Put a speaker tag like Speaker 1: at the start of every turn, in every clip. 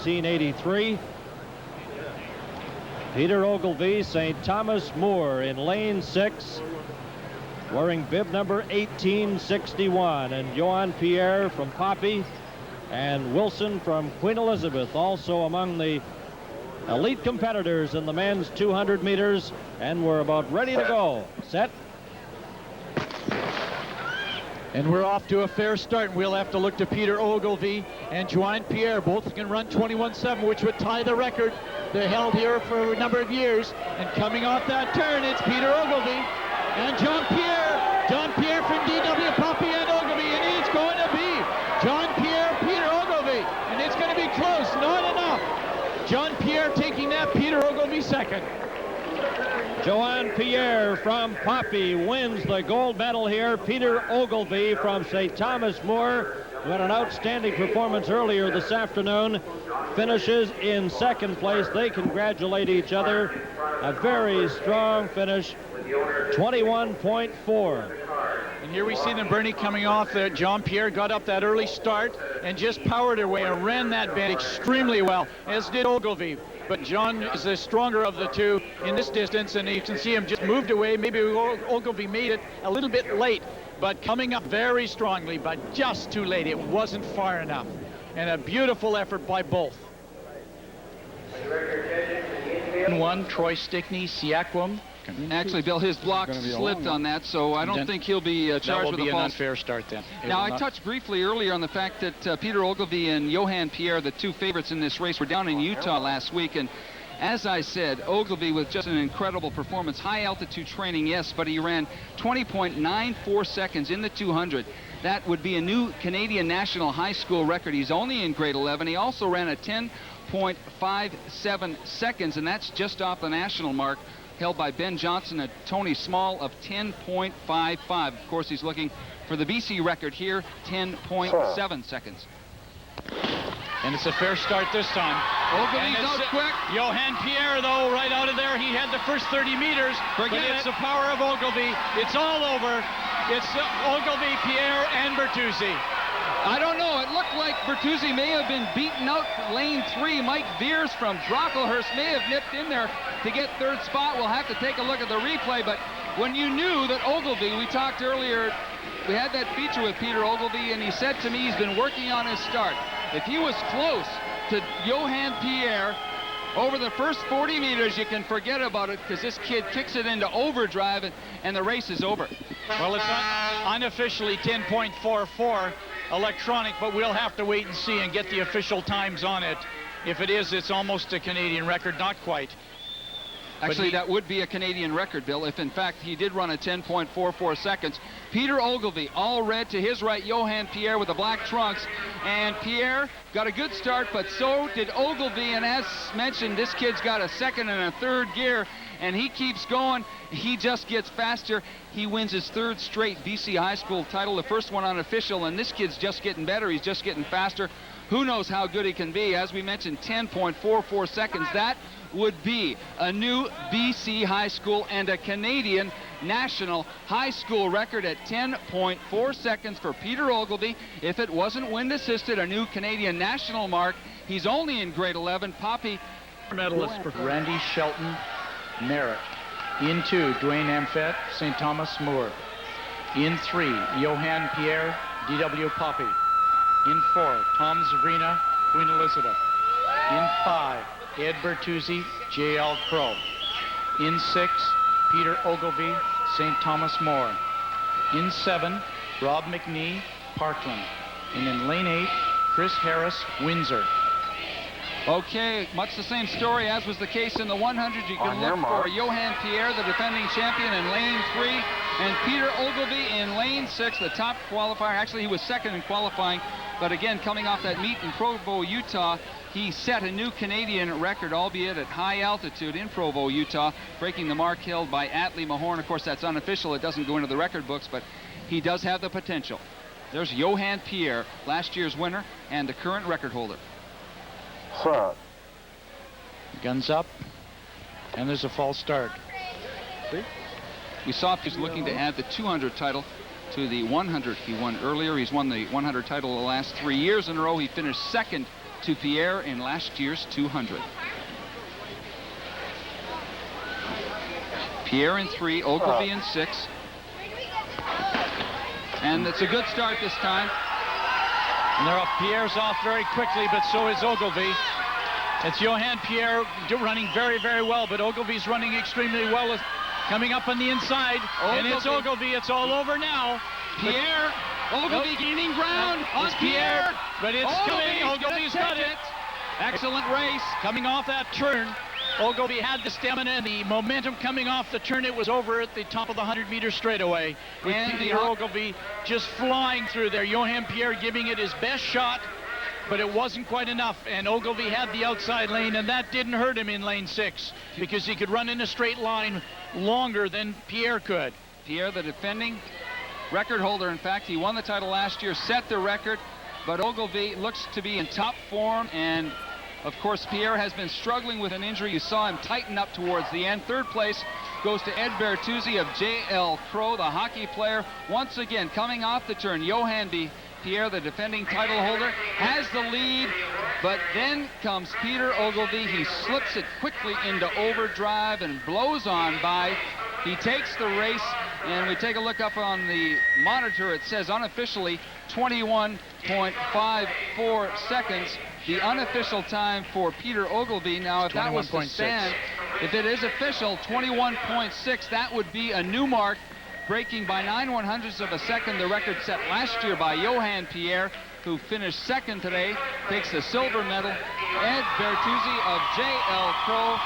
Speaker 1: 1983. Peter Ogilvie, St. Thomas More in lane 6, wearing bib number 1861, and Johan Pierre from Poppy and Wilson from Queen Elizabeth also among the elite competitors in the men's 200 meters, and we're about ready to go. Set.
Speaker 2: And we're off to a fair start, and we'll have to look to Peter Ogilvie and Johan Pierre. Both can run 21.7, which would tie the record they held here for a number of years. And coming off that turn, it's Peter Ogilvie and John Pierre. John Pierre from DW Poppy and Ogilvie, and it's going to be John Pierre, Peter Ogilvie, and it's going to be close, not enough. John Pierre taking that, Peter Ogilvie second.
Speaker 1: Johan Pierre from Poppy wins the gold medal here. Peter Ogilvie from St. Thomas More, who had an outstanding performance earlier this afternoon, finishes in second place. They congratulate each other. A very strong finish, 21.4.
Speaker 2: And here we see them, Bernie, coming off. John Pierre got up that early start and just powered her way and ran that bend extremely well, as did Ogilvie. But John is the stronger of the two in this distance, and you can see him just moved away. Maybe Ogilvie made it a little bit late, but coming up very strongly, but just too late. It wasn't far enough. And a beautiful effort by both. One, Troy Stickney, Siakwam.
Speaker 3: Actually, Bill, his block slipped on that, so I don't think he'll be charged with a false.
Speaker 2: That will be an unfair start then.
Speaker 3: Now, I touched briefly earlier on the fact that Peter Ogilvie and Johan Pierre, the two favorites in this race, were down in Utah last week, and as I said, Ogilvie with just an incredible performance. High altitude training, yes, but he ran 20.94 seconds in the 200. That would be a new Canadian national high school record. He's only in grade 11. He also ran a 10.57 seconds, and that's just off the national mark held by Ben Johnson and Tony Small of 10.55. Of course, he's looking for the BC record here, 10.7 seconds.
Speaker 2: And it's a fair start this time.
Speaker 3: Ogilvie's out quick.
Speaker 2: Johan Pierre, though, right out of there, he had the first 30 meters. It's the power of Ogilvie. It's all over. It's Ogilvie, Pierre, and Bertuzzi.
Speaker 3: I don't know. It looked like Bertuzzi may have been beaten out lane 3. Mike Veers from Brocklehurst may have nipped in there to get third spot. We'll have to take a look at the replay, but when you knew that Ogilvie, we talked earlier, we had that feature with Peter Ogilvie, and he said to me he's been working on his start. If he was close to Johan Pierre over the first 40 meters, you can forget about it, because this kid kicks it into overdrive, and the race is over.
Speaker 2: Well, it's unofficially 10.44 electronic, but we'll have to wait and see and get the official times on it. If it is, it's almost a Canadian record, not quite.
Speaker 3: Actually, that would be a Canadian record, Bill, if in fact he did run a 10.44 seconds. Peter Ogilvie, all red to his right, Johan Pierre with the black trunks. And Pierre got a good start, but so did Ogilvie. And as mentioned, this kid's got a second and a third gear, and he keeps going. He just gets faster. He wins his third straight BC high school title, the first one unofficial, and this kid's just getting better. He's just getting faster. Who knows how good he can be? As we mentioned, 10.44 seconds. That would be a new BC high school and a Canadian national high school record at 10.4 seconds for Peter Ogilvie. If it wasn't wind assisted, a new Canadian national mark. He's only in grade 11. Poppy
Speaker 2: medalist for Randy Shelton Merritt. In 2, Dwayne Amphet, St. Thomas More. In 3, Johan Pierre, DW Poppy. In 4, Tom Zavrina, Queen Elizabeth. In 5, Ed Bertuzzi, J.L. Crow. In 6, Peter Ogilvie, St. Thomas More. In 7, Rob McNee, Parkland. And in lane 8, Chris Harris, Windsor.
Speaker 3: Okay, much the same story as was the case in the 100. You can look for Johan Pierre, the defending champion, in lane 3, and Peter Ogilvie in lane 6, the top qualifier. Actually, he was second in qualifying, but again, coming off that meet in Provo, Utah, he set a new Canadian record, albeit at high altitude in Provo, Utah, breaking the mark held by Atlee Mahorn. Of course, that's unofficial. It doesn't go into the record books, but he does have the potential. There's Johan Pierre, last year's winner and the current record holder.
Speaker 2: Guns up, and there's a false start.
Speaker 3: We saw he's looking to add the 200 title to the 100 he won earlier. He's won the 100 title the last 3 years in a row. He finished second to Pierre in last year's 200. Pierre in 3, Ogilvie in 6. And it's a good start this time.
Speaker 2: And Pierre's off very quickly, but so is Ogilvie. It's Johan Pierre running very, very well, but Ogilvie's running extremely well. Coming up on the inside, and it's Ogilvie. It's all over now.
Speaker 3: Pierre, Ogilvie gaining ground on Pierre.
Speaker 2: But it's coming. Ogilvie's got it.
Speaker 3: Excellent race.
Speaker 2: Coming off that turn, Ogilvie had the stamina and the momentum coming off the turn. It was over at the top of the 100-meter straightaway. And Peter Ogilvie just flying through there. Johan Pierre giving it his best shot, but it wasn't quite enough. And Ogilvie had the outside lane, and that didn't hurt him in lane 6 because he could run in a straight line longer than Pierre could.
Speaker 3: Pierre, the defending record holder, in fact, he won the title last year, set the record, but Ogilvie looks to be in top form, and of course Pierre has been struggling with an injury. You saw him tighten up towards the end. Third place goes to Ed Bertuzzi of JL Pro, the hockey player. Once again, coming off the turn, Johan Pierre, the defending title holder, has the lead, but then comes Peter Ogilvie. He slips it quickly into overdrive and blows on by. He takes the race, and we take a look up on the monitor. It says unofficially 21.54 seconds. The unofficial time for Peter Ogilvie. Now, if that was to stand, if it is official, 21.6, that would be a new mark, breaking by 9/100ths of a second the record set last year by Johan Pierre, who finished second today, takes the silver medal. Ed Bertuzzi of JL Pro.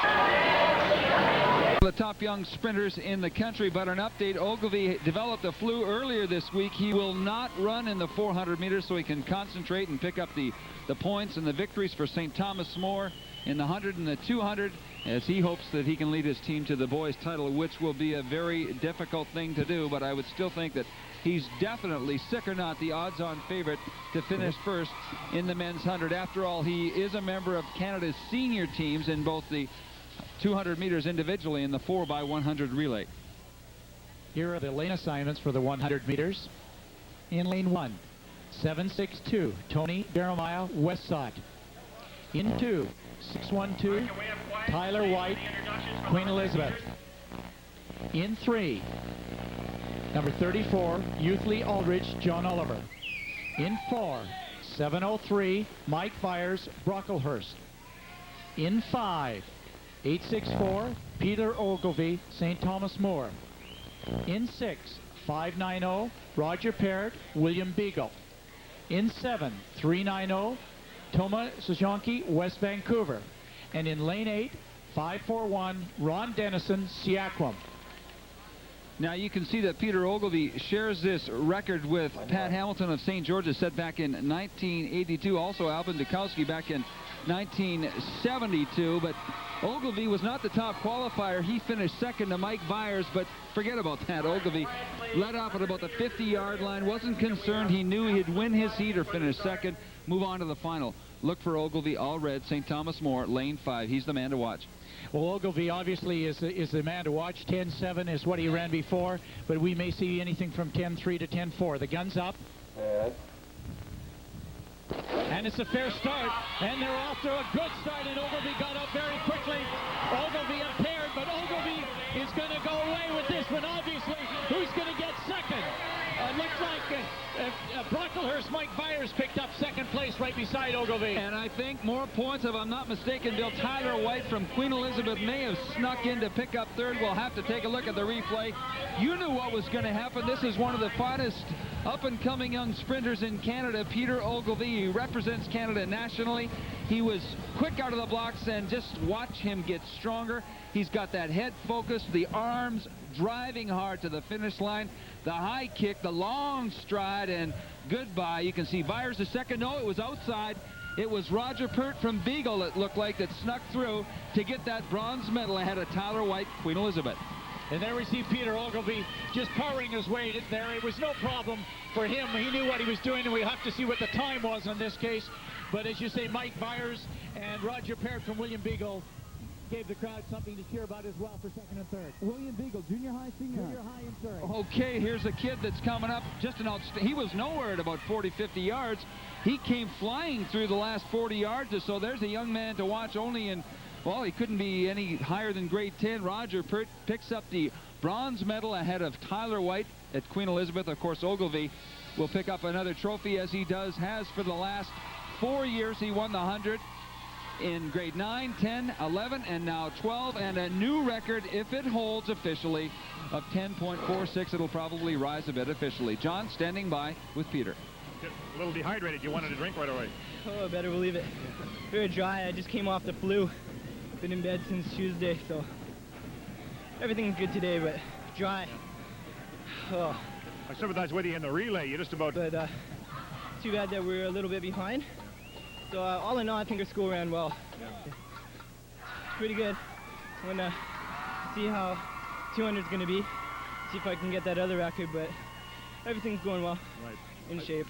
Speaker 3: The top young sprinters in the country, but an update, Ogilvie developed a flu earlier this week. He will not run in the 400 meters so he can concentrate and pick up the points and the victories for St. Thomas More in the 100 and the 200, as he hopes that he can lead his team to the boys' title, which will be a very difficult thing to do, but I would still think that he's definitely, sick or not, the odds-on favorite to finish first in the men's 100. After all, he is a member of Canada's senior teams in both the 200 meters individually and the 4x100 relay.
Speaker 4: Here are the lane assignments for the 100 meters. In lane 1, 762, Tony Jeremiah, West Side. In 2, 612, Tyler White, Queen Elizabeth. In 3, number 34, Youthley Aldridge, John Oliver. In 4, 703, Mike Byers, Brocklehurst. In 5, 864, Peter Ogilvie, St. Thomas More. In 6, 590, Roger Parrott, William Beagle. In 7, 390, Toma Sujonki, West Vancouver. And in lane 8, 541, Ron Dennison, Seaquam.
Speaker 3: Now you can see that Peter Ogilvie shares this record with Pat Hamilton of St. George's, set back in 1982. Also Alvin Dukowski back in 1972, but Ogilvie was not the top qualifier. He finished second to Mike Byers, but forget about that. Ogilvie led off at about the 50-yard line, wasn't concerned. He knew he'd win his heat or finish second, move on to the final. Look for Ogilvie, all red, St. Thomas More, lane 5. He's the man to watch.
Speaker 4: Well, Ogilvie obviously is the man to watch. 10.7 is what he ran before, but we may see anything from 10.3 to 10.4. The gun's up. And it's a fair start, and they're off to a good start, and Ogilvie got up very quickly. Ogilvie impaired, but Ogilvie is going to go away with this one, obviously. Who's going to get second? Looks like Brocklehurst, Mike Byers picked up second place right beside Ogilvie.
Speaker 3: And I think more points, if I'm not mistaken, Bill, Tyler White from Queen Elizabeth may have snuck in to pick up third. We'll have to take a look at the replay. You knew what was going to happen. This is one of the finest up-and-coming young sprinters in Canada, Peter Ogilvie. He represents Canada nationally. He was quick out of the blocks, and just watch him get stronger. He's got that head focus, the arms driving hard to the finish line, the high kick, the long stride, and goodbye. You can see Byers the second. No, it was outside. It was Roger Pert from Beagle, it looked like, that snuck through to get that bronze medal ahead of Tyler White, Queen Elizabeth.
Speaker 4: And there we see Peter Ogilvie just powering his way there. It was no problem for him. He knew what he was doing, and we'll have to see what the time was in this case. But as you say, Mike Byers and Roger Parrott from William Beagle gave the crowd something to cheer about as well for second and third. William Beagle, junior high, senior high in third.
Speaker 3: Okay, here's a kid that's coming up. Just an outstanding. He was nowhere at about 40, 50 yards. He came flying through the last 40 yards or so. There's a young man to watch only in, well, he couldn't be any higher than grade 10. Roger picks up the bronze medal ahead of Tyler White at Queen Elizabeth. Of course, Ogilvie will pick up another trophy, as he has for the last 4 years. He won the 100 in grade 9, 10, 11, and now 12, and a new record, if it holds officially, of 10.46. It'll probably rise a bit officially. John standing by with Peter.
Speaker 5: A little dehydrated. You wanted to drink right away.
Speaker 6: Oh, better believe it. Very dry. I just came off the flu. Been in bed since Tuesday, so everything's good today, but dry. Oh.
Speaker 5: I sympathize with you in the relay. You just about...
Speaker 6: But too bad that we're a little bit behind. So all in all, I think our school ran well.
Speaker 5: Yeah.
Speaker 6: Pretty good. I'm gonna see how 200 is gonna be. See if I can get that other record, but everything's going well.
Speaker 5: Right.
Speaker 6: In shape.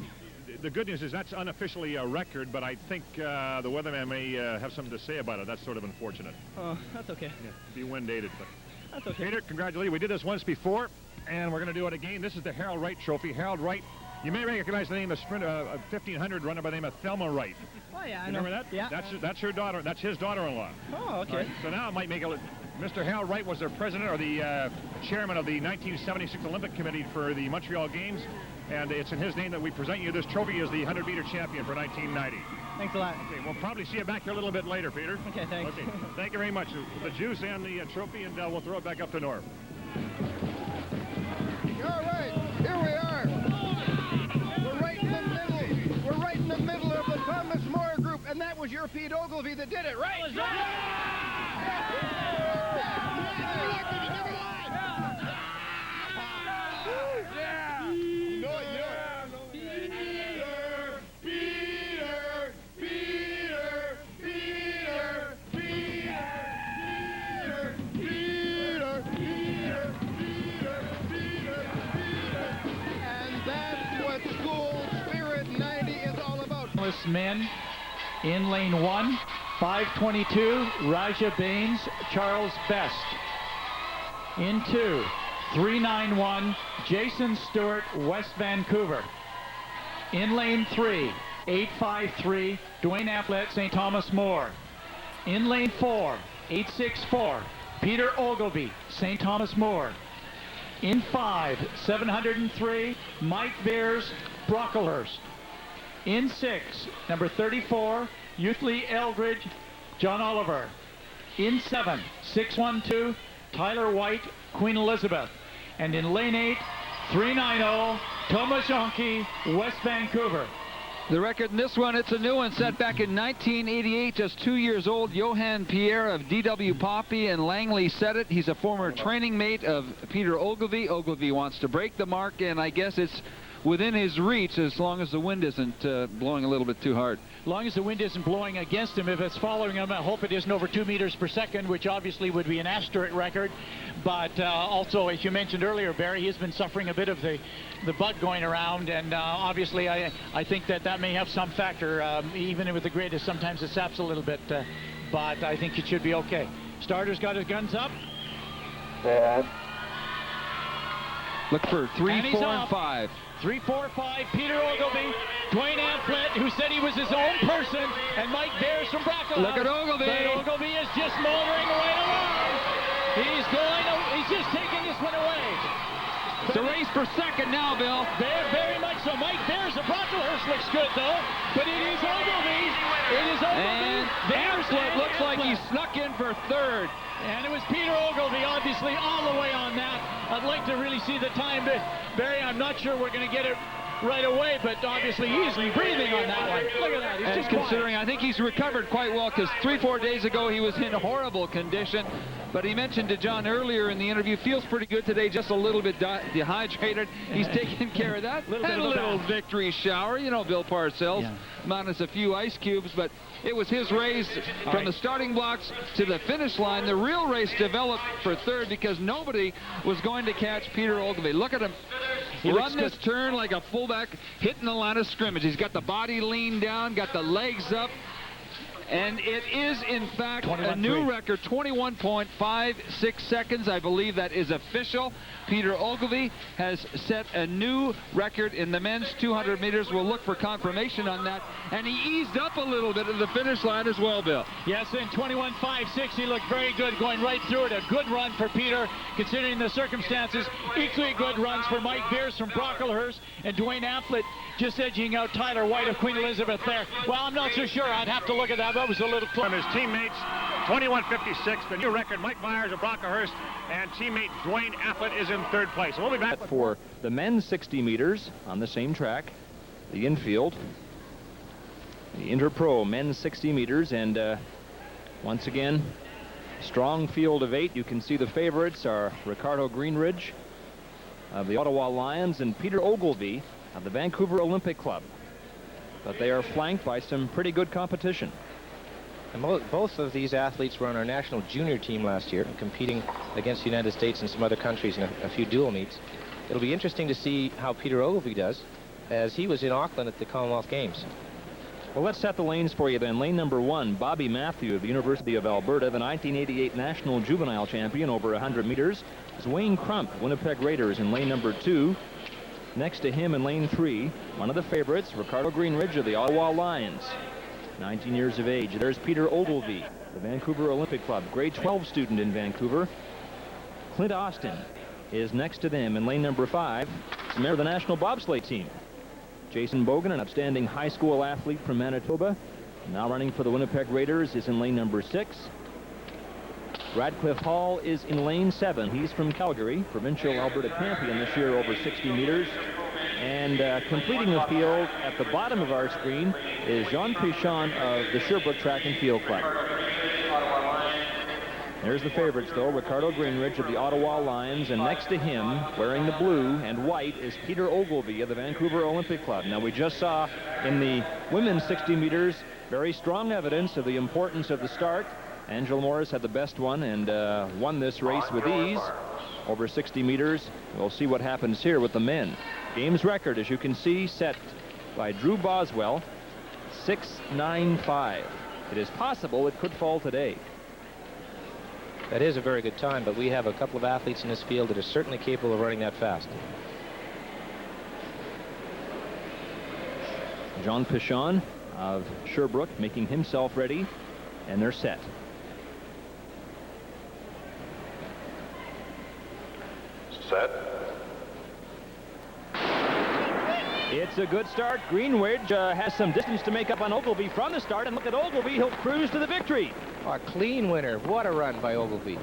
Speaker 5: The good news is that's unofficially a record, but I think the weatherman may have something to say about it. That's sort of unfortunate.
Speaker 6: Oh, that's okay.
Speaker 5: Yeah, be wind dated, but
Speaker 6: that's okay.
Speaker 5: Peter, congratulations. We did this once before, and we're going to do it again. This is the Harold Wright Trophy. Harold Wright, you may recognize the name of sprint 1500 runner by the name of Thelma Wright.
Speaker 6: Oh yeah, I know.
Speaker 5: Remember that?
Speaker 6: Yeah.
Speaker 5: That's her daughter. That's his daughter-in-law.
Speaker 6: Oh, okay.
Speaker 5: Right, so now it might make a. Mr. Harold Wright was the president or the chairman of the 1976 Olympic Committee for the Montreal Games, and it's in his name that we present you this trophy as the 100-meter champion for 1990.
Speaker 6: Thanks a lot.
Speaker 5: Okay, we'll probably see you back here a little bit later, Peter.
Speaker 6: Okay, thanks.
Speaker 5: Okay, thank you very much. The juice and the trophy, and we'll throw it back up to Norm.
Speaker 7: All right, here we are. We're right in the middle. We're right in the middle of the Thomas More group, and that was your Pete Ogilvie that did it, right?
Speaker 4: Men in lane 1, 522, Raja Baines, Charles Best. In 2, 391, Jason Stewart, West Vancouver. In lane 3, 853, Dwayne Amplet, St. Thomas More. In lane 4, 864, Peter Ogilvie, St. Thomas More. In 5, 703, Mike Beers, Brocklehurst. In 6, number 34, Youthley Eldridge, John Oliver. In 7, 612, Tyler White, Queen Elizabeth. And in lane 8, 390, Thomas Yonke, West Vancouver.
Speaker 3: The record in this one, it's a new one, set back in 1988, just 2 years old. Johan Pierre of DW Poppy and Langley set it. He's a former training mate of Peter Ogilvie. Ogilvie wants to break the mark, and I guess it's within his reach as long as the wind isn't blowing a little bit too hard.
Speaker 4: As long as the wind isn't blowing against him. If it's following him, I hope it isn't over 2 meters per second, which obviously would be an asterisk record. But also, as you mentioned earlier, Barry, he's been suffering a bit of the bug going around, and obviously I think that may have some factor. Even with the grid, sometimes it saps a little bit, but I think it should be okay. Starter's got his guns up.
Speaker 3: Look for 3, 4, and 5.
Speaker 4: 3, 4, 5, Peter Ogilvie, Dwayne Amplet, who said he was his own person, and Mike Beers from Brocklehurst.
Speaker 3: Look at Ogilvie.
Speaker 4: But Ogilvie is just motoring right along. He's just taking this one away.
Speaker 3: It's a race for second now, Bill.
Speaker 4: Very much so. Mike Beers of Brocklehurst looks good, though. But it is Ogilvie. It is Ogilvie.
Speaker 3: And Amplet looks like he snuck in for third.
Speaker 4: And it was Peter Ogilvie, obviously, all the way on that. I'd like to really see the time, but Barry, I'm not sure we're going to get it right away, but obviously he's breathing on that one. Look at that. He's
Speaker 3: and
Speaker 4: just
Speaker 3: considering,
Speaker 4: quiet.
Speaker 3: I think he's recovered quite well, because 3-4 days ago he was in horrible condition. But he mentioned to John earlier in the interview, feels pretty good today, just a little bit dehydrated. He's taking care of that. Had a little victory shower, you know, Bill Parcells, minus a few ice cubes, but it was his race from the starting blocks to the finish line. The real race developed for third because nobody was going to catch Peter Ogilvie. Look at him run this turn like a fullback, hitting the line of scrimmage. He's got the body leaned down, got the legs up. And it is, in fact, a new record, 21.56 seconds. I believe that is official. Peter Ogilvie has set a new record in the men's 200 meters. We'll look for confirmation on that. And he eased up a little bit at the finish line as well, Bill.
Speaker 4: Yes, in 21.56, he looked very good going right through it. A good run for Peter, considering the circumstances. Equally good runs for Mike Beers from Brocklehurst, and Dwayne Amphlett just edging out Tyler White of Queen Elizabeth there. Well, I'm not so sure. I'd have to look at that. That was a little close.
Speaker 5: From his teammates, 21.56, the new record. Mike Myers of Brocklehurst and teammate Dwayne Amphlett is in third place. We'll be back
Speaker 1: for the men's 60 meters on the same track, the infield, the Interpro men's 60 meters, and once again, strong field of 8. You can see the favorites are Ricardo Greenridge of the Ottawa Lions and Peter Ogilvie of the Vancouver Olympic Club. But they are flanked by some pretty good competition.
Speaker 8: And both of these athletes were on our national junior team last year, competing against the United States and some other countries in a few dual meets. It'll be interesting to see how Peter Ogilvie does, as he was in Auckland at the Commonwealth Games.
Speaker 1: Well, let's set the lanes for you then. Lane number 1, Bobby Matthew of the University of Alberta, the 1988 national juvenile champion over 100 meters. Is Wayne Crump, Winnipeg Raiders, in lane number 2. Next to him in lane 3, one of the favorites, Ricardo Greenridge of the Ottawa Lions, 19 years of age. There's Peter Ogilvie, the Vancouver Olympic Club, grade 12 student in Vancouver. Clint Austin is next to them in lane number 5. He's a member of the national bobsleigh team. Jason Bogan, an outstanding high school athlete from Manitoba, now running for the Winnipeg Raiders, is in lane number 6. Radcliffe Hall is in lane 7. He's from Calgary, provincial Alberta champion this year over 60 meters. And completing the field at the bottom of our screen is Jean Pichon of the Sherbrooke Track and Field Club. There's the favorites, though, Ricardo Greenridge of the Ottawa Lions, and next to him, wearing the blue and white, is Peter Ogilvie of the Vancouver Olympic Club. Now, we just saw in the women's 60 meters very strong evidence of the importance of the start. Angela Morris had the best one and won this race with ease over 60 meters. We'll see what happens here with the men. Games record, as you can see, set by Drew Boswell, 6:9.5. It is possible it could fall today.
Speaker 8: That is a very good time, but we have a couple of athletes in this field that are certainly capable of running that fast.
Speaker 1: Jean Pichon of Sherbrooke making himself ready, and they're set.
Speaker 9: Set.
Speaker 1: It's a good start. Greenridge has some distance to make up on Ogilvie from the start, and look at Ogilvie. He'll cruise to the victory.
Speaker 8: Oh, a clean winner. What a run by Ogilvie.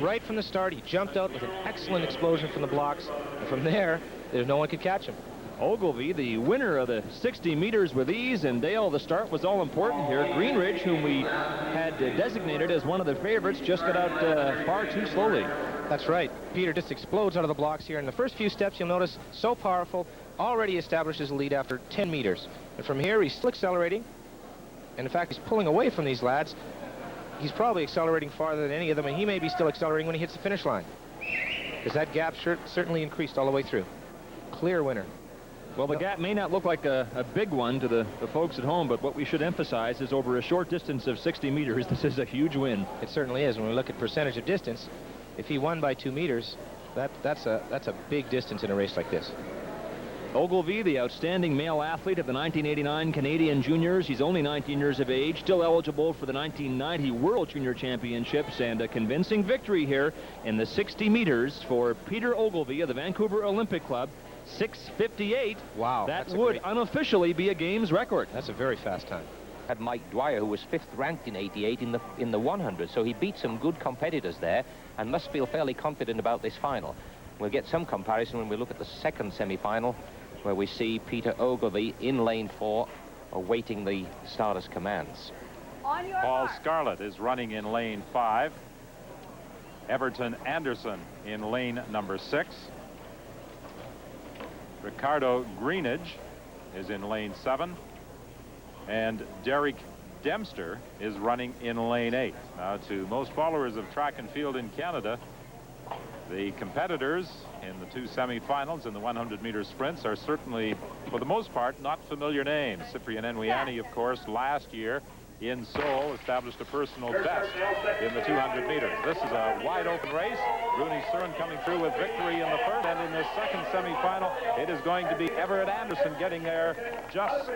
Speaker 8: Right from the start, he jumped out with an excellent explosion from the blocks, and from there, there's no one could catch him.
Speaker 1: Ogilvie, the winner of the 60 meters with ease, and Dale, the start was all important here. Greenridge, whom we had designated as one of the favorites, just got out far too slowly.
Speaker 8: That's right. Peter just explodes out of the blocks here. In the first few steps, you'll notice, so powerful, already establishes a lead after 10 meters. And from here, he's still accelerating. And in fact, he's pulling away from these lads. He's probably accelerating farther than any of them, and he may be still accelerating when he hits the finish line, because that gap certainly increased all the way through. Clear winner.
Speaker 1: Well, the gap may not look like a big one to the folks at home, but what we should emphasize is over a short distance of 60 meters, this is a huge win.
Speaker 8: It certainly is. When we look at percentage of distance, if he won by 2 meters, that's a big distance in a race like this.
Speaker 1: Ogilvie, the outstanding male athlete of the 1989 Canadian Juniors. He's only 19 years of age, still eligible for the 1990 World Junior Championships, and a convincing victory here in the 60 meters for Peter Ogilvie of the Vancouver Olympic Club. 6:58.
Speaker 8: Wow.
Speaker 1: That would unofficially be a games record.
Speaker 8: That's a very fast time.
Speaker 10: Had Mike Dwyer, who was 5th ranked in 88 in the 100, so he beat some good competitors there and must feel fairly confident about this final. We'll get some comparison when we look at the second semi-final, where we see Peter Ogilvie in lane 4 awaiting the starter's commands.
Speaker 9: Paul Scarlett is running in lane 5. Everton Anderson in lane number 6. Ricardo Greenidge is in lane 7. And Derek Dempster is running in lane 8. Now, to most followers of track and field in Canada, the competitors in the 2 semifinals in the 100-meter sprints are certainly, for the most part, not familiar names. Cyprian Enwiani, of course, last year in Seoul established a personal best in the 200 meters. This is a wide open race. Rooney Surin coming through with victory in the first, and in the second semifinal, it is going to be Everett Anderson getting there just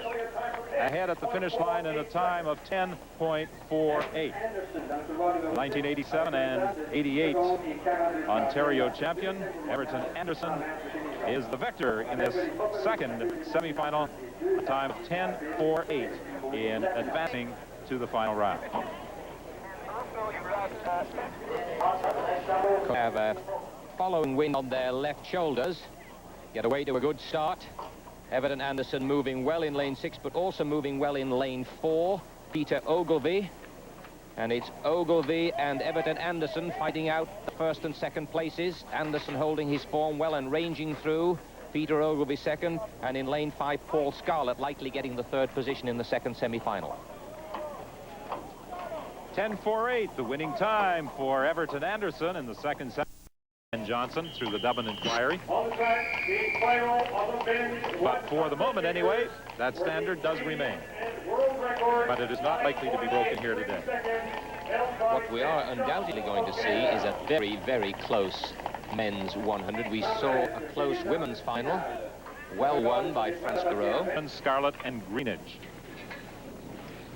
Speaker 9: ahead at the finish line in a time of 10.48. 1987 and 88 Ontario champion Everton Anderson is the victor in this second semifinal, a time of 10.48 in advancing to the final round.
Speaker 10: Have a following wind on their left shoulders. Get away to a good start. Everton Anderson moving well in lane 6, but also moving well in lane 4. Peter Ogilvie. And it's Ogilvie and Everton Anderson fighting out the first and second places. Anderson holding his form well and ranging through. Peter Ogilvie second, and in lane 5, Paul Scarlett likely getting the third position in the second semi-final.
Speaker 9: 10.48, the winning time for Everton Anderson in the second semi. And Johnson through the Dublin Inquiry. But for the moment anyway, that standard does remain. But it is not likely to be broken here today.
Speaker 10: What we are undoubtedly going to see is a very, very close men's 100. We saw a close women's final, well won by France Garreau.
Speaker 9: And Scarlett and Greenidge.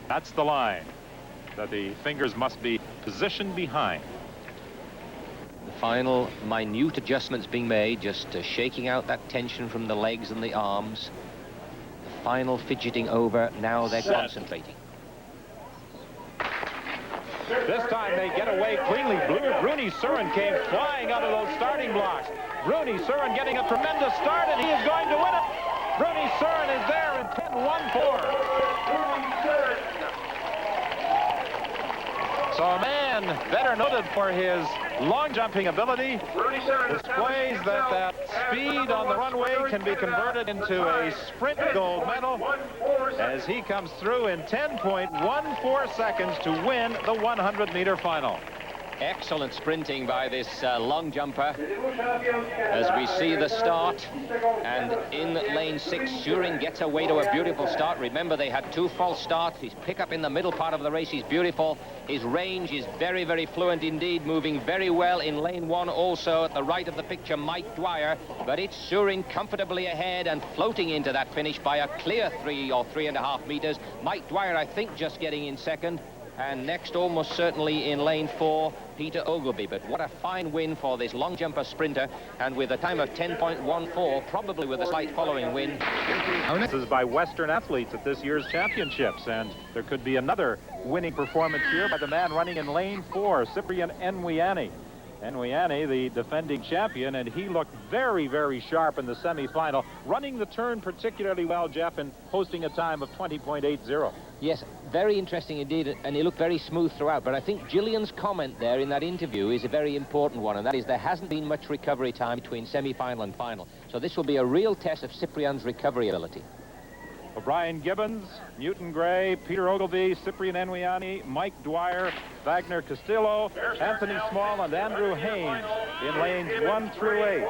Speaker 9: That's the line that the fingers must be positioned behind.
Speaker 10: The final minute adjustments being made, just shaking out that tension from the legs and the arms. The final fidgeting over, now they're concentrating.
Speaker 9: This time they get away cleanly. Rooney Surin came flying out of those starting blocks. Rooney Surin getting a tremendous start, and he is going to win it. Rooney Surin is there in 10.14. So a man better noted for his long jumping ability displays that speed on the runway can be converted into a sprint gold medal as he comes through in 10.14 seconds to win the 100-meter final.
Speaker 10: Excellent sprinting by this long jumper as we see the start, and in lane 6 Surin gets away to a beautiful start. Remember, they had 2 false starts. His pickup in the middle part of the race is beautiful. His range is very, very fluent indeed, moving very well in lane 1 also. At the right of the picture, Mike Dwyer, but it's Surin comfortably ahead and floating into that finish by a clear 3 or 3.5 meters. Mike Dwyer, I think, just getting in second. And next, almost certainly in lane 4, Peter Ogilvie. But what a fine win for this long jumper sprinter, and with a time of 10.14, probably with a slight following win.
Speaker 9: This is by Western athletes at this year's championships, and there could be another winning performance here by the man running in lane 4, Cyprian Enwiani. Enwiani, the defending champion, and he looked very, very sharp in the semi-final, running the turn particularly well, Jeff, and posting a time of 20.80.
Speaker 10: Yes, very interesting indeed, and he looked very smooth throughout. But I think Gillian's comment there in that interview is a very important one, and that is there hasn't been much recovery time between semi-final and final. So this will be a real test of Cyprian's recovery ability.
Speaker 9: O'Brien Gibbons, Newton Gray, Peter Ogilvie, Cyprian Enwiani, Mike Dwyer, Wagner Castillo, Anthony Small, and Andrew Haynes in lanes 1 through 8.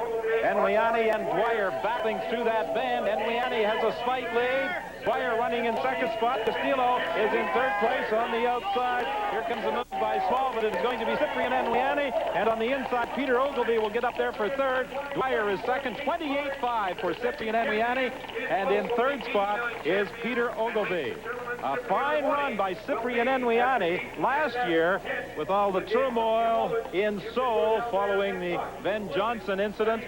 Speaker 9: Enwiani and Dwyer battling through that bend. Enwiani has a slight lead. Dwyer running in second spot. Castillo is in third place on the outside. Here comes a move by Small, but it is going to be Cyprian Enwiani. And on the inside, Peter Ogilvie will get up there for third. Dwyer is second, 28.5 for Cyprian Enwiani. And in third spot is Peter Ogilvie. A fine run by Cyprian Enwiani last year with all the turmoil in Seoul following the Ben Johnson incident.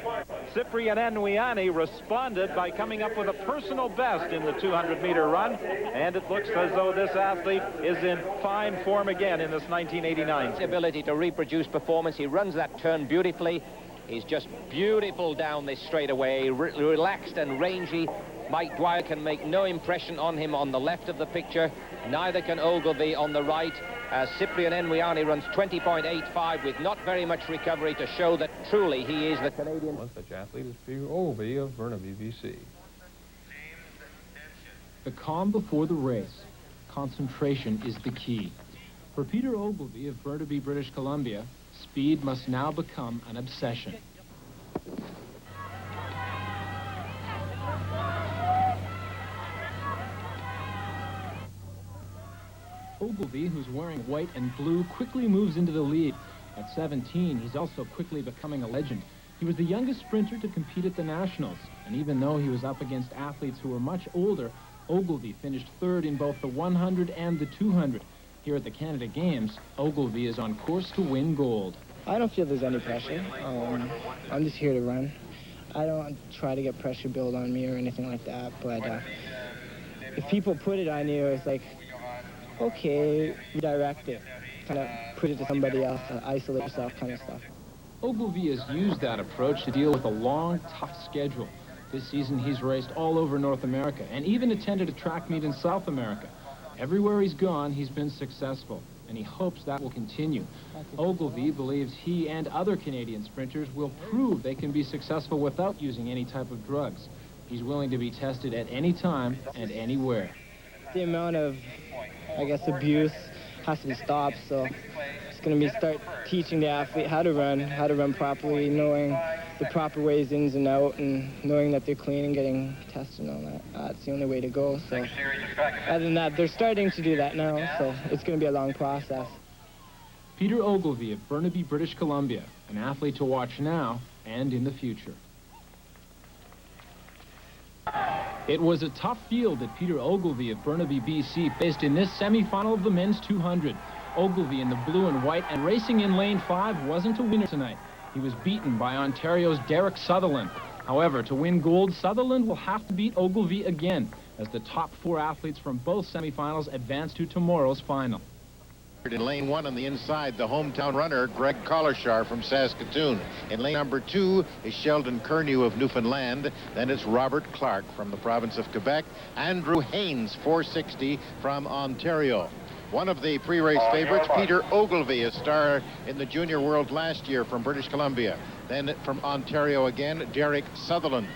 Speaker 9: Cyprian Enwiani responded by coming up with a personal best in the 200-meter run, and it looks as though this athlete is in fine form again in this 1989.
Speaker 10: Ability to reproduce performance. He runs that turn beautifully. He's just beautiful down this straightaway, relaxed and rangy. Mike Dwyer can make no impression on him on the left of the picture. Neither can Ogilvie on the right, as Cyprian Enwiani runs 20.85 with not very much recovery to show that truly he is the Canadian.
Speaker 11: One such athlete is Peter Ogilvie of Burnaby, BC.
Speaker 12: The calm before the race. Concentration is the key. For Peter Ogilvie of Burnaby, British Columbia, speed must now become an obsession. Ogilvie, who's wearing white and blue, quickly moves into the lead. At 17, he's also quickly becoming a legend. He was the youngest sprinter to compete at the Nationals, and even though he was up against athletes who were much older, Ogilvie finished third in both the 100 and the 200. Here at the Canada Games, Ogilvie is on course to win gold.
Speaker 6: I don't feel there's any pressure. I'm just here to run. I don't try to get pressure built on me or anything like that, but if people put it on you, it's like, okay, redirect it. Kind of put it to somebody else, isolate yourself kind of stuff.
Speaker 12: Ogilvie has used that approach to deal with a long, tough schedule. This season, he's raced all over North America and even attended a track meet in South America. Everywhere he's gone, he's been successful, and he hopes that will continue. Ogilvie believes he and other Canadian sprinters will prove they can be successful without using any type of drugs. He's willing to be tested at any time and anywhere.
Speaker 6: The amount of, I guess, abuse has to be stopped, so it's going to be start teaching the athlete how to run properly, knowing the proper ways ins and out, and knowing that they're clean and getting tested and all that. That's the only way to go. So other than that, they're starting to do that now, so it's going to be a long process.
Speaker 12: Peter Ogilvie of Burnaby, British Columbia, an athlete to watch now and in the future. It was a tough field that Peter Ogilvie of Burnaby, BC faced in this semi-final of the men's 200. Ogilvie in the blue and white and racing in lane 5 wasn't a winner tonight. He was beaten by Ontario's Derek Sutherland. However, to win gold, Sutherland will have to beat Ogilvie again as the top 4 athletes from both semi-finals advance to tomorrow's final.
Speaker 13: In lane 1 on the inside, the hometown runner, Greg Collishaw from Saskatoon. In lane number 2 is Sheldon Curnew of Newfoundland. Then it's Robert Clark from the province of Quebec. Andrew Haynes, 460 from Ontario. One of the pre-race favorites, Peter Ogilvie, a star in the Junior World last year from British Columbia. Then from Ontario again, Derek Sutherland.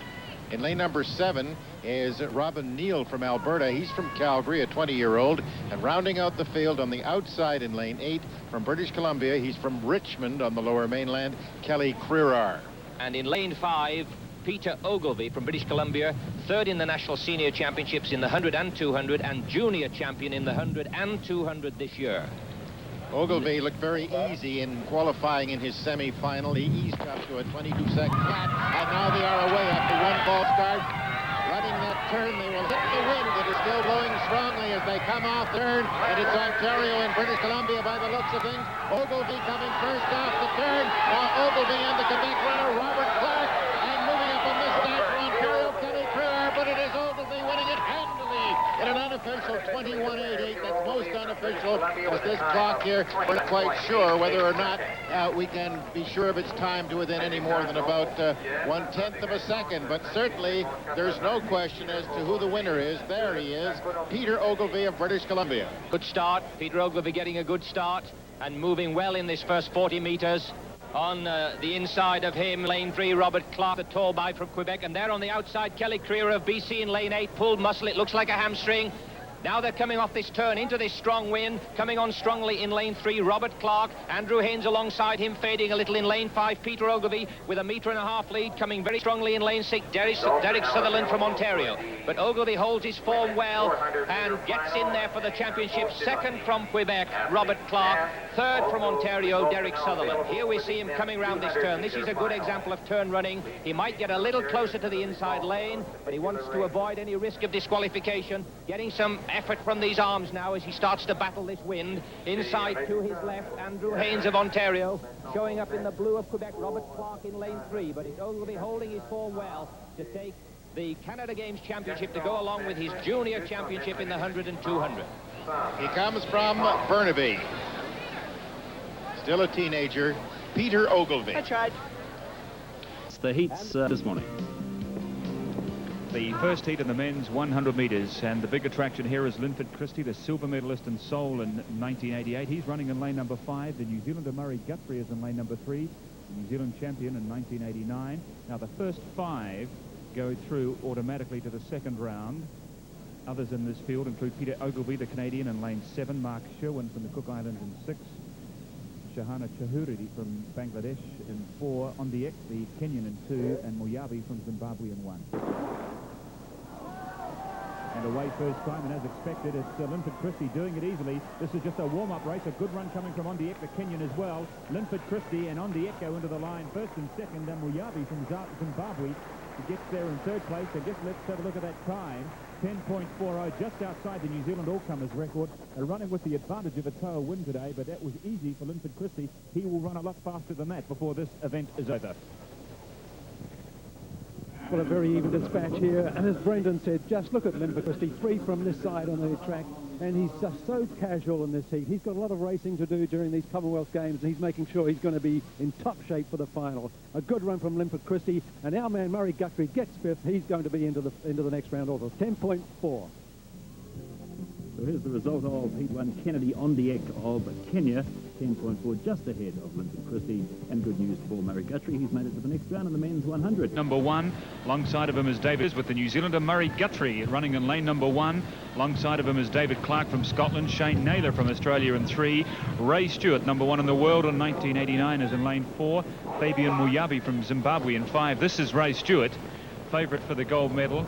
Speaker 13: In lane number 7 is Robin Neal from Alberta. He's from Calgary, a 20-year-old. And rounding out the field on the outside in lane 8 from British Columbia, he's from Richmond on the Lower Mainland, Kelly Crerar.
Speaker 10: And in lane 5, Peter Ogilvie from British Columbia, third in the National Senior Championships in the 100 and 200, and junior champion in the 100 and 200 this year.
Speaker 13: Ogilvie looked very easy in qualifying in his semi-final. He eased up to a 22-second flat, and now they are away after one false start. Running that turn, they will hit the wind. It is still blowing strongly as they come off the turn, and it's Ontario and British Columbia by the looks of things. Ogilvie coming first off the turn. Now Ogilvie and the Quebec runner, Robert Clark, and moving up on this side for Ontario, Kelly Crerar, but it is Ogilvie winning it handily in an unofficial 21.88. That's most unofficial, as this clock here, we're not quite sure whether or not we can be sure of its time to within any more than about 1/10 of a second. But certainly, there's no question as to who the winner is. There he is, Peter Ogilvie of British Columbia.
Speaker 10: Good start. Peter Ogilvie getting a good start and moving well in this first 40 meters. On the inside of him, lane 3, Robert Clark, the tall guy from Quebec. And there on the outside, Kelly Crerar of BC in lane 8. Pulled muscle, it looks like a hamstring. Now they're coming off this turn into this strong wind. Coming on strongly in lane 3, Robert Clark. Andrew Haynes alongside him, fading a little in lane 5. Peter Ogilvie with a 1.5 meter lead, coming very strongly in lane 6. Derek Sutherland from Ontario. But Ogilvie holds his form well and gets in there for the championship. Second from Quebec, Robert Clark. Third from Ontario, Derek Sutherland. Here we see him coming round this turn. This is a good example of turn running. He might get a little closer to the inside lane, but he wants to avoid any risk of disqualification. Getting some effort from these arms now as he starts to battle this wind. Inside to his left, Andrew Haynes of Ontario. Showing up in the blue of Quebec, Robert Clark in lane 3. But it's Ogilvie holding his form well to take the Canada Games Championship to go along with his junior championship in the 100 and 200.
Speaker 13: He comes from Burnaby. Still a teenager, Peter Ogilvie.
Speaker 6: I tried.
Speaker 14: It's the heats this morning. The first heat in the men's 100 meters, and the big attraction here is Linford Christie, the silver medalist in Seoul in 1988. He's running in lane number 5. The New Zealander Murray Guthrie is in lane number 3, the New Zealand champion in 1989. Now the first 5 go through automatically to the second round. Others in this field include Peter Ogilvie, the Canadian, in lane 7, Mark Sherwin from the Cook Islands in 6, Shahana Chahuriri from Bangladesh in 4, Ondiek, the Kenyan, in 2, and Muyabi from Zimbabwe in 1. And away first time, and as expected, it's Linford Christie doing it easily. This is just a warm-up race. A good run coming from Ondiek, the Kenyan, as well. Linford Christie and Ondiek go into the line first and second, and Muyabi from Zimbabwe gets there in third place. So just let's have a look at that time. 10.40, just outside the New Zealand all-comers record. Running with the advantage of a tail win today, but that was easy for Linford Christie. He will run a lot faster than that before this event is over.
Speaker 15: Well, a very even dispatch here, and as Brendan said, just look at Linford Christie, 3 from this side on the track, and he's just so casual in this heat. He's got a lot of racing to do during these Commonwealth Games, and he's making sure he's going to be in top shape for the final. A good run from Linford Christie, and our man Murray Guthrie gets 5th. He's going to be into the next round also. 10.4.
Speaker 16: So here's the result of Heat 1, Kennedy Ondiek of Kenya, 10.4, just ahead of Linford Christie, and good news for Murray Guthrie. He's made it to the next round in the men's 100.
Speaker 14: Number 1, alongside of him is David with the New Zealander Murray Guthrie running in lane number 1. Alongside of him is David Clark from Scotland, Shane Naylor from Australia in 3. Ray Stewart, number 1 in the world in 1989, is in lane 4. Fabian Muyabi from Zimbabwe in 5. This is Ray Stewart, favourite for the gold medal.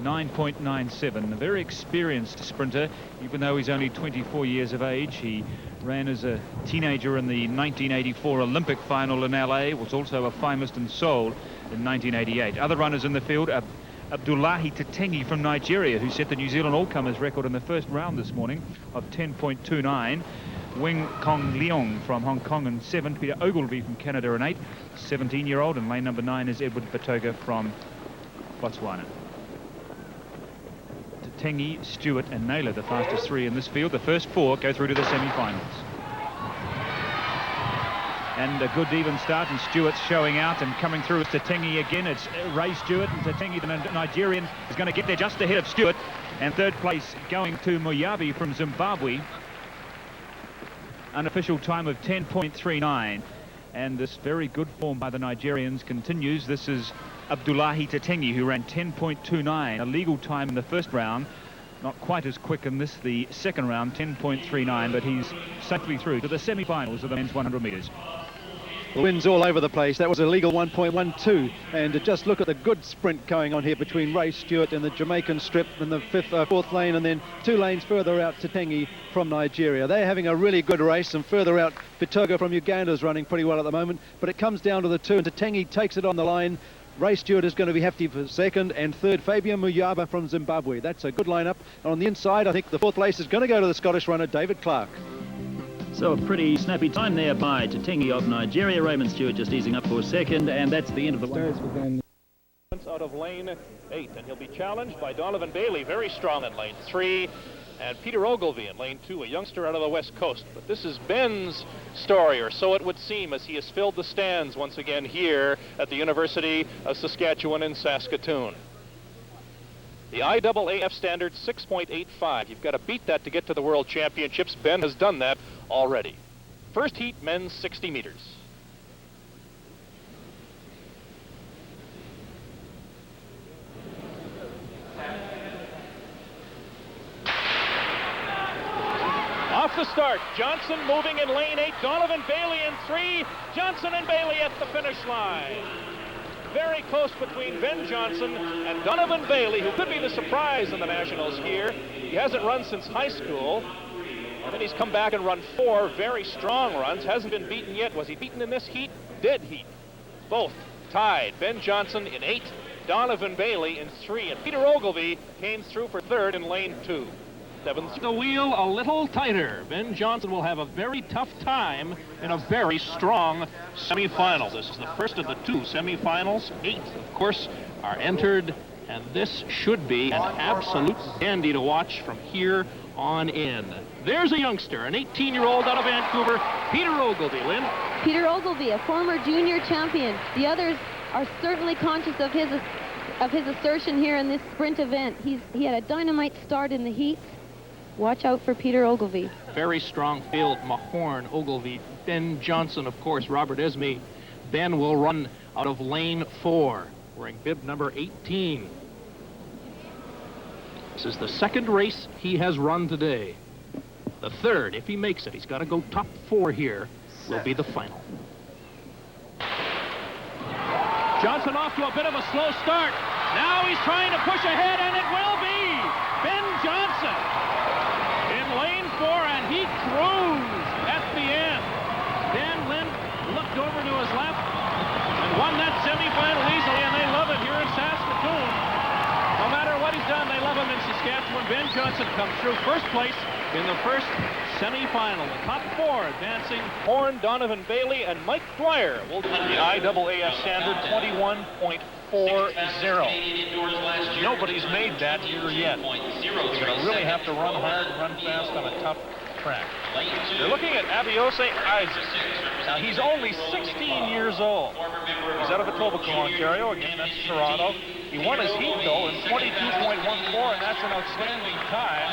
Speaker 14: 9.97, a very experienced sprinter, even though he's only 24 years of age. He ran as a teenager in the 1984 Olympic final in LA, was also a finalist in Seoul in 1988. Other runners in the field are Abdullahi Tatengi from Nigeria, who set the New Zealand all-comers record in the first round this morning of 10.29. Wing Kong Leong from Hong Kong in 7th. Peter Ogilvie from Canada in 8th. 17-year-old, and lane number 9 is Edward Batoga from Botswana. Tengi, Stewart and Naylor, the fastest 3 in this field. The first 4 go through to the semi-finals. And a good even start, and Stewart's showing out, and coming through is Tatengi again. It's Ray Stewart, and Tatengi, the Nigerian, is going to get there just ahead of Stewart. And third place going to Muyabi from Zimbabwe. Unofficial time of 10.39. And this very good form by the Nigerians continues. This is Abdullahi Tatengi, who ran 10.29, a legal time in the first round. Not quite as quick in this, the second round, 10.39, but he's safely through to the semi-finals of the men's 100 metres.
Speaker 15: The wind's all over the place. That was a legal 1.12, and just look at the good sprint going on here between Ray Stewart and the Jamaican strip in the fourth lane, and then 2 lanes further out Tatengi from Nigeria. They're having a really good race, and further out Bitoga from Uganda is running pretty well at the moment, but it comes down to the 2, and Tatengi takes it on the line. Ray Stewart is going to be hefty for second, and third Fabian Muyabi from Zimbabwe. That's a good lineup. On the inside, I think the 4th place is going to go to the Scottish runner David Clark.
Speaker 16: So a pretty snappy time there by Tatengi of Nigeria. Raymond Stewart just easing up for second, and that's the end of the one.
Speaker 17: Out of lane 8, and he'll be challenged by Donovan Bailey, very strong in lane 3, and Peter Ogilvie in lane 2, a youngster out of the West Coast. But this is Ben's story, or so it would seem, as he has filled the stands once again here at the University of Saskatchewan in Saskatoon. The IAAF standard 6.85. You've got to beat that to get to the World Championships. Ben has done that already. First heat, men's 60 meters. Off the start, Johnson moving in lane 8, Donovan Bailey in 3, Johnson and Bailey at the finish line. Very close between Ben Johnson and Donovan Bailey, who could be the surprise in the Nationals here. He hasn't run since high school, and then he's come back and run 4 very strong runs. Hasn't been beaten yet. Was he beaten in this heat? Dead heat. Both tied. Ben Johnson in 8, Donovan Bailey in 3, and Peter Ogilvie came through for 3rd in lane 2. The wheel a little tighter. Ben Johnson will have a very tough time in a very strong semifinal. This is the first of the 2 semifinals. 8, of course, are entered, and this should be an absolute dandy to watch from here on in. There's a youngster, an 18-year-old out of Vancouver, Peter Ogilvie, Lynn.
Speaker 18: Peter Ogilvie, a former junior champion. The others are certainly conscious of his assertion here in this sprint event. He had a dynamite start in the heats. Watch out for Peter Ogilvie.
Speaker 17: Very strong field. Mahorn, Ogilvie, Ben Johnson, of course, Robert Esme. Ben will run out of lane 4, wearing bib number 18. This is the 2nd race he has run today. The 3rd, if he makes it, he's got to go top 4 here, will be the final. Johnson off to a bit of a slow start. Now he's trying to push ahead, and it will be Johnson come through first place in the first semifinal. The top four advancing: Horn, Donovan Bailey, and Mike Dwyer. The IAAF standard 21.40. Nobody's made that here yet. You're going to really have to run hard and run fast on a tough track. They're looking at Abiose Isaac. Now, he's only 16 years old. He's out of Etobicoke, Ontario. Again, that's Toronto. He won his heat, though, in 22.14, and that's an outstanding time.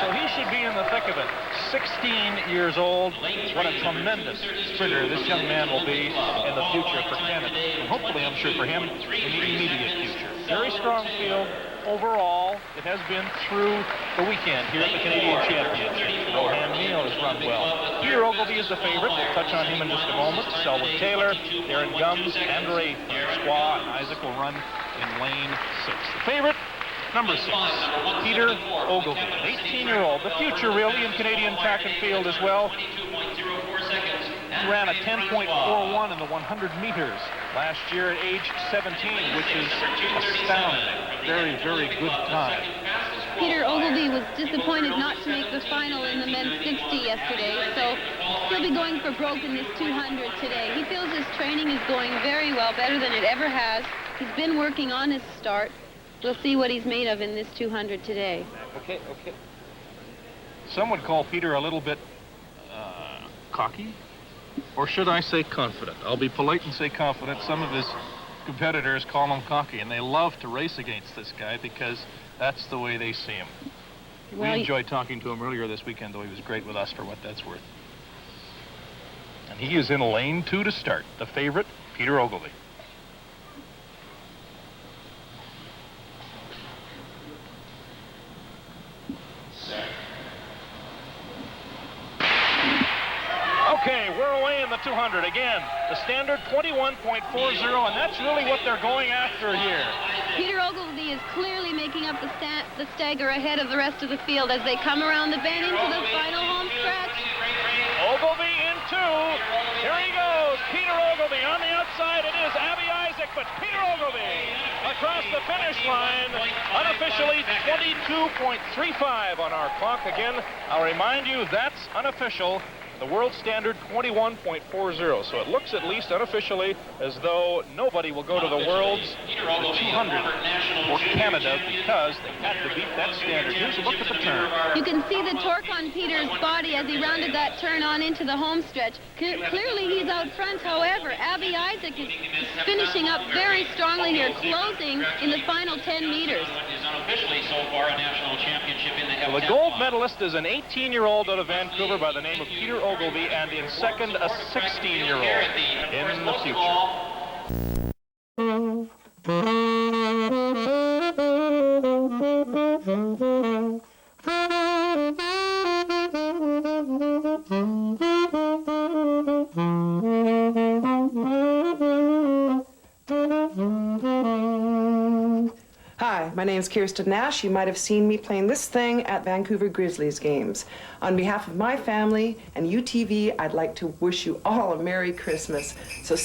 Speaker 17: So he should be in the thick of it. 16 years old. What a tremendous sprinter this young man will be in the future for Canada. And hopefully, I'm sure for him, in the immediate future. Very strong field. Overall, it has been through the weekend here at the Canadian Championship. Rohan Neal has run well. Peter Ogilvie is the favorite. We'll touch on him in just a moment. Selwood Taylor, Darren Gums, and Ray Squaw, and Isaac will run in lane 6. The favorite, number 6, Peter Ogilvie, an 18-year-old. The future, really, in Canadian track and field as well. He ran a 10.41 in the 100 meters last year at age 17, which is astounding. Very, very good time.
Speaker 18: Peter Ogilvie was disappointed not to make the final in the men's 60 yesterday, so he'll be going for broke in this 200 today. He feels his training is going very well, better than it ever has. He's been working on his start. We'll see what he's made of in this 200 today.
Speaker 17: Okay. Some would call Peter a little bit cocky, or should I say confident? I'll be polite and say confident. Some of his competitors call him cocky, and they love to race against this guy because that's the way they see him. We enjoyed talking to him earlier this weekend, though. He was great with us for what that's worth. And he is in lane 2 to start. The favorite, Peter Ogilvie. Okay, we're away in the 200 again. The standard 21.40, and that's really what they're going after here.
Speaker 18: Peter Ogilvie is clearly making up the stagger ahead of the rest of the field as they come around the bend into the final home stretch.
Speaker 17: Ogilvie in 2. Here he goes. Peter Ogilvie on the outside. It is Abby Isaac, but Peter Ogilvie across the finish line. Unofficially 22.35 on our clock. Again, I'll remind you that's unofficial. The world standard 21.40, so it looks at least unofficially as though nobody will go to the Worlds, the 200 for Canada, because they had to beat that standard. Here's a look at the turn.
Speaker 18: You can see the torque on Peter's body as he rounded that turn on into the home stretch. Clearly he's out front, however. Abby Isaac is finishing up very strongly here, closing in the final 10 meters.
Speaker 17: Well, the gold medalist is an 18-year-old out of Vancouver by the name of Peter Ogilvie, and in second, a 16-year-old in the future.
Speaker 19: Hi, my name is Kirsten Nash. You might have seen me playing this thing at Vancouver Grizzlies games. On behalf of my family and UTV, I'd like to wish you all a Merry Christmas. So